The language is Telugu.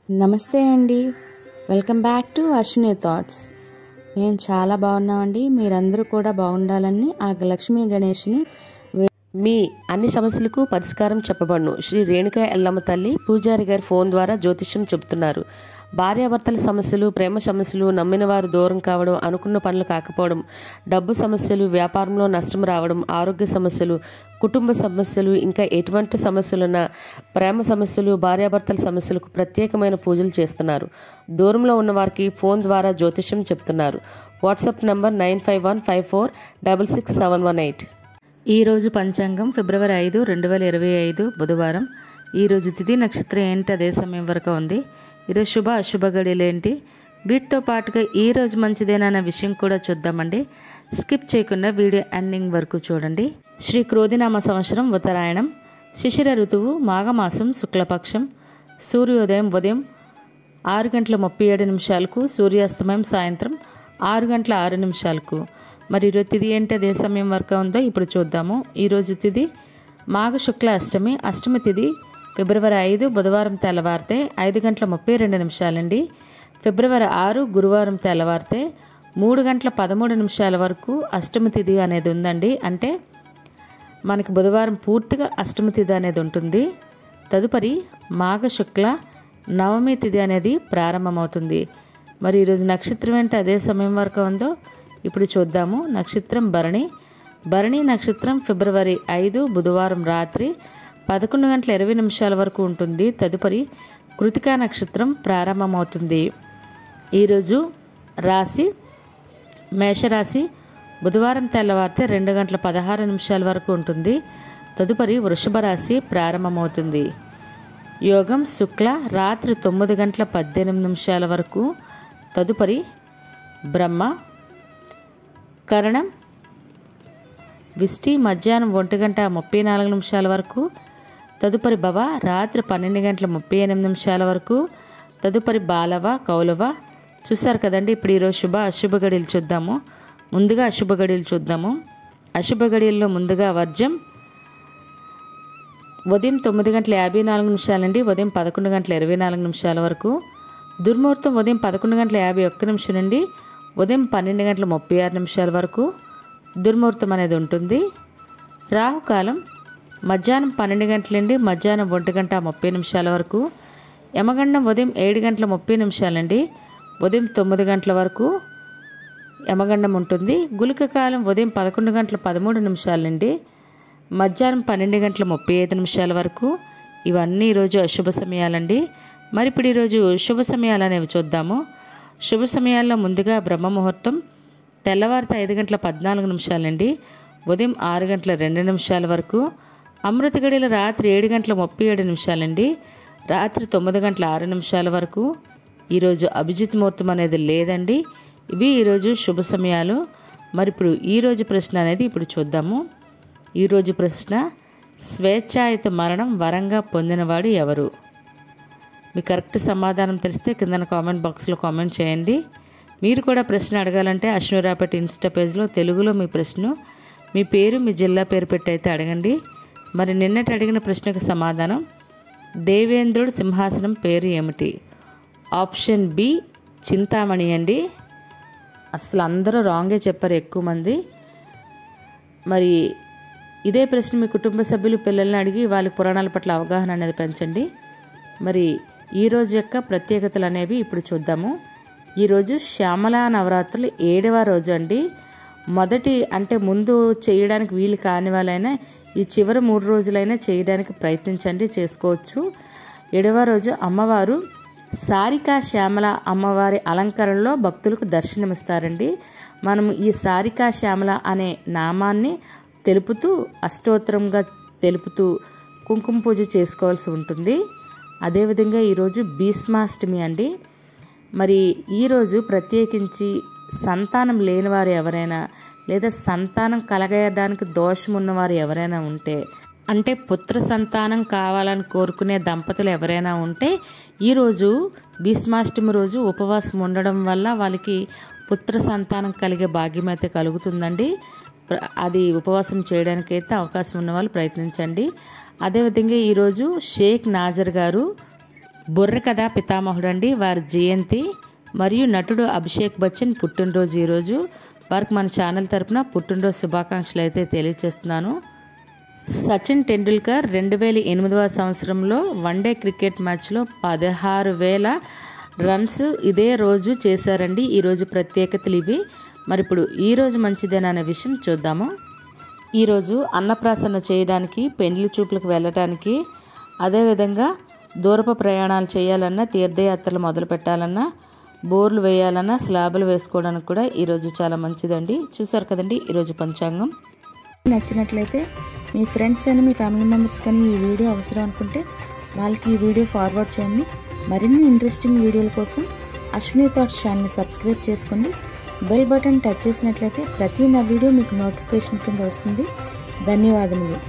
నమస్తే అండి. Welcome back to Ashwini thoughts. మేము చాలా బాగున్నామండి. మీరందరూ కూడా బాగుండాలని ఆ లక్ష్మీ గణేష్ని మీ అన్ని సమస్యలకు పరిష్కారం చెప్పబడును. శ్రీ రేణుక ఎల్లమ్మ తల్లి పూజారి గారి ఫోన్ ద్వారా జ్యోతిష్యం చెబుతున్నారు. భార్యాభర్తల సమస్యలు, ప్రేమ సమస్యలు, నమ్మిన వారు దూరం కావడం, అనుకున్న పనులు కాకపోవడం, డబ్బు సమస్యలు, వ్యాపారంలో నష్టం రావడం, ఆరోగ్య సమస్యలు, కుటుంబ సమస్యలు, ఇంకా ఎటువంటి సమస్యలున్నా ప్రేమ సమస్యలు, భార్యాభర్తల సమస్యలకు ప్రత్యేకమైన పూజలు చేస్తున్నారు. దూరంలో ఉన్న వారికి ఫోన్ ద్వారా జ్యోతిష్యం చెప్తున్నారు. WhatsApp number 9515466718. ఈరోజు పంచాంగం ఫిబ్రవరి 5, 2025 బుధవారం. ఈరోజు తిథి నక్షత్రం ఏంటి, అదే సమయం వరకు ఉంది. ఈరోజు శుభ అశుభ గడియలు ఏంటి, వీటితో పాటుగా ఈరోజు మంచిదేనా అనే విషయం కూడా చూద్దామండి. స్కిప్ చేయకుండా వీడియో ఎండింగ్ వరకు చూడండి. శ్రీ క్రోధినామ సంవత్సరం ఉత్తరాయణం, శిశిర ఋతువు, మాఘమాసం, శుక్లపక్షం, సూర్యోదయం ఉదయం 6:37 సూర్యాస్తమయం సాయంత్రం 6:06. మరి ఈరోజు తిథి ఏంటి, అదే సమయం వరకు ఉందో ఇప్పుడు చూద్దాము. ఈరోజు తిథి మాఘ శుక్ల అష్టమి. అష్టమి తిథి ఫిబ్రవరి 5 బుధవారం తెల్లవారితే 5:32 అండి. ఫిబ్రవరి 6 గురువారం తెల్లవారితే 3:13 వరకు అష్టమి తిథి అనేది ఉందండి. అంటే మనకి బుధవారం పూర్తిగా అష్టమి తిథి అనేది ఉంటుంది. తదుపరి మాఘ శుక్ల నవమి తిథి అనేది ప్రారంభమవుతుంది. మరి ఈరోజు నక్షత్రం ఏంటి, అదే సమయం వరకు ఉందో ఇప్పుడు చూద్దాము. నక్షత్రం భరణి. భరణి నక్షత్రం ఫిబ్రవరి 5 బుధవారం రాత్రి 11:20 వరకు ఉంటుంది. తదుపరి కృతికా నక్షత్రం ప్రారంభమవుతుంది. ఈరోజు రాశి మేషరాశి. బుధవారం తెల్లవారితే 2:16 వరకు ఉంటుంది. తదుపరి వృషభ రాశి ప్రారంభమవుతుంది. యోగం శుక్ల రాత్రి 9:18 వరకు. తదుపరి బ్రహ్మ. కరణం విష్టి మధ్యాహ్నం 1:34 వరకు. తదుపరి భవ రాత్రి 12:38 వరకు. తదుపరి బాలవ కౌలవ. చూసారు కదండి. ఇప్పుడు ఈరోజు శుభ అశుభ గడియలు చూద్దాము. ముందుగా అశుభ గడియలు చూద్దాము. అశుభ గడియల్లో ముందుగా వర్జం ఉదయం 9:54 నుండి ఉదయం 11:24 వరకు. దుర్ముహూర్తం ఉదయం 11:51 నుండి ఉదయం 12:36 వరకు దుర్ముహూర్తం అనేది ఉంటుంది. రాహుకాలం మధ్యాహ్నం 12 గంటల నుండి మధ్యాహ్నం 1:30 వరకు. యమగండం ఉదయం 7:30 నుండి ఉదయం 9 గంటల వరకు యమగండం ఉంటుంది. గుళిక కాలం ఉదయం 11:13 నుండి మధ్యాహ్నం 12:35 వరకు. ఇవన్నీ ఈరోజు అశుభ సమయాలండి. మరి ఇప్పుడు ఈరోజు శుభ సమయాలు అనేవి చూద్దాము. శుభ సమయాల్లో ముందుగా బ్రహ్మ ముహూర్తం తెల్లవారితే 5:14 నుండి ఉదయం 6:02 వరకు. అమృత గడియలు రాత్రి 7:37 నుండి రాత్రి 9:06 వరకు. ఈరోజు అభిజిత్ ముహూర్తం అనేది లేదండి. ఇవి ఈరోజు శుభ సమయాలు. మరి ఇప్పుడు ఈరోజు ప్రశ్న అనేది ఇప్పుడు చూద్దాము. ఈరోజు ప్రశ్న, స్వేచ్ఛాయుత మరణం వరంగా పొందినవాడు ఎవరు? మీకు కరెక్ట్ సమాధానం తెలిస్తే కింద కామెంట్ బాక్స్లో కామెంట్ చేయండి. మీరు కూడా ప్రశ్న అడగాలంటే అశ్వినిరాపేట ఇన్స్టా పేజ్లో తెలుగులో మీ ప్రశ్న, మీ పేరు, మీ జిల్లా పేరు పెట్టి అయితే అడగండి. మరి నిన్నటి అడిగిన ప్రశ్నకు సమాధానం, దేవేంద్రుడు సింహాసనం పేరు ఏమిటి? ఆప్షన్ బి చింతామణి అండి. అసలు అందరూ రాంగే చెప్పారు ఎక్కువ మంది. మరి ఇదే ప్రశ్న మీ కుటుంబ సభ్యులు, పిల్లల్ని అడిగి వాళ్ళ పురాణాల పట్ల అవగాహన అనేది పెంచండి. మరి ఈరోజు యొక్క ప్రత్యేకతలు అనేవి ఇప్పుడు చూద్దాము. ఈరోజు శ్యామలా నవరాత్రులు 7వ రోజు అండి. మొదటి అంటే ముందు చేయడానికి వీలు కాని వాళ్ళైనా ఈ చివరి 3 రోజులైనా చేయడానికి ప్రయత్నించండి, చేసుకోవచ్చు. 7వ రోజు అమ్మవారు సారికా శ్యామల అమ్మవారి అలంకరణలో భక్తులకు దర్శనమిస్తారండి. మనం ఈ సారికా శ్యామల అనే నామాన్ని తెలుపుతూ అష్టోత్తరంగా తెలుపుతూ కుంకుమ పూజ చేసుకోవాల్సి ఉంటుంది. అదేవిధంగా ఈరోజు భీష్మాష్టమి అండి. మరి ఈరోజు ప్రత్యేకించి సంతానం లేనివారు ఎవరైనా లేదా సంతానం కలగడానికి దోషం ఉన్నవారు ఎవరైనా ఉంటే, అంటే పుత్ర సంతానం కావాలని కోరుకునే దంపతులు ఎవరైనా ఉంటే ఈరోజు భీష్మాష్టమి రోజు ఉపవాసం ఉండడం వల్ల వాళ్ళకి పుత్ర సంతానం కలిగే భాగ్యం అయితే కలుగుతుందండి. అది ఉపవాసం చేయడానికైతే అవకాశం ఉన్న వాళ్ళు ప్రయత్నించండి. అదేవిధంగా ఈరోజు షేక్ నాజర్ గారు బుర్రకథ పితామహుడు అండి వారి జయంతి మరియు నటుడు అభిషేక్ బచ్చన్ పుట్టినరోజు ఈరోజు. వారికి మన ఛానల్ తరపున పుట్టినరోజు శుభాకాంక్షలు అయితే తెలియజేస్తున్నాను. సచిన్ టెండూల్కర్ 2008వ సంవత్సరంలో వన్డే క్రికెట్ మ్యాచ్లో 16,000 రన్స్ ఇదే రోజు చేశారండి. ఈరోజు ప్రత్యేకతలు ఇవి. మరి ఇప్పుడు ఈరోజు మంచిదేనా అనే విషయం చూద్దాము. ఈరోజు అన్నప్రాసన చేయడానికి, పెండ్లి చూపులకు వెళ్ళటానికి, అదేవిధంగా దూరపు ప్రయాణాలు చేయాలన్నా, తీర్థయాత్రలు మొదలు పెట్టాలన్నా, బోర్లు వేయాలన్నా, స్లాబులు వేసుకోవడానికి కూడా ఈరోజు చాలా మంచిదండి. చూసారు కదండి ఈరోజు పంచాంగం. నచ్చినట్లయితే మీ ఫ్రెండ్స్ అని, మీ ఫ్యామిలీ మెంబర్స్ కానీ ఈ వీడియో అవసరం అనుకుంటే వాళ్ళకి ఈ వీడియో ఫార్వర్డ్ చేయండి. మరిన్ని ఇంట్రెస్టింగ్ వీడియోల కోసం అశ్విని థాట్స్ ఛానల్ని సబ్స్క్రైబ్ చేసుకోండి. బెల్ బటన్ టచ్ చేసినట్లయితే ప్రతి నా వీడియో మీకు నోటిఫికేషన్ కింద వస్తుంది. ధన్యవాదములు.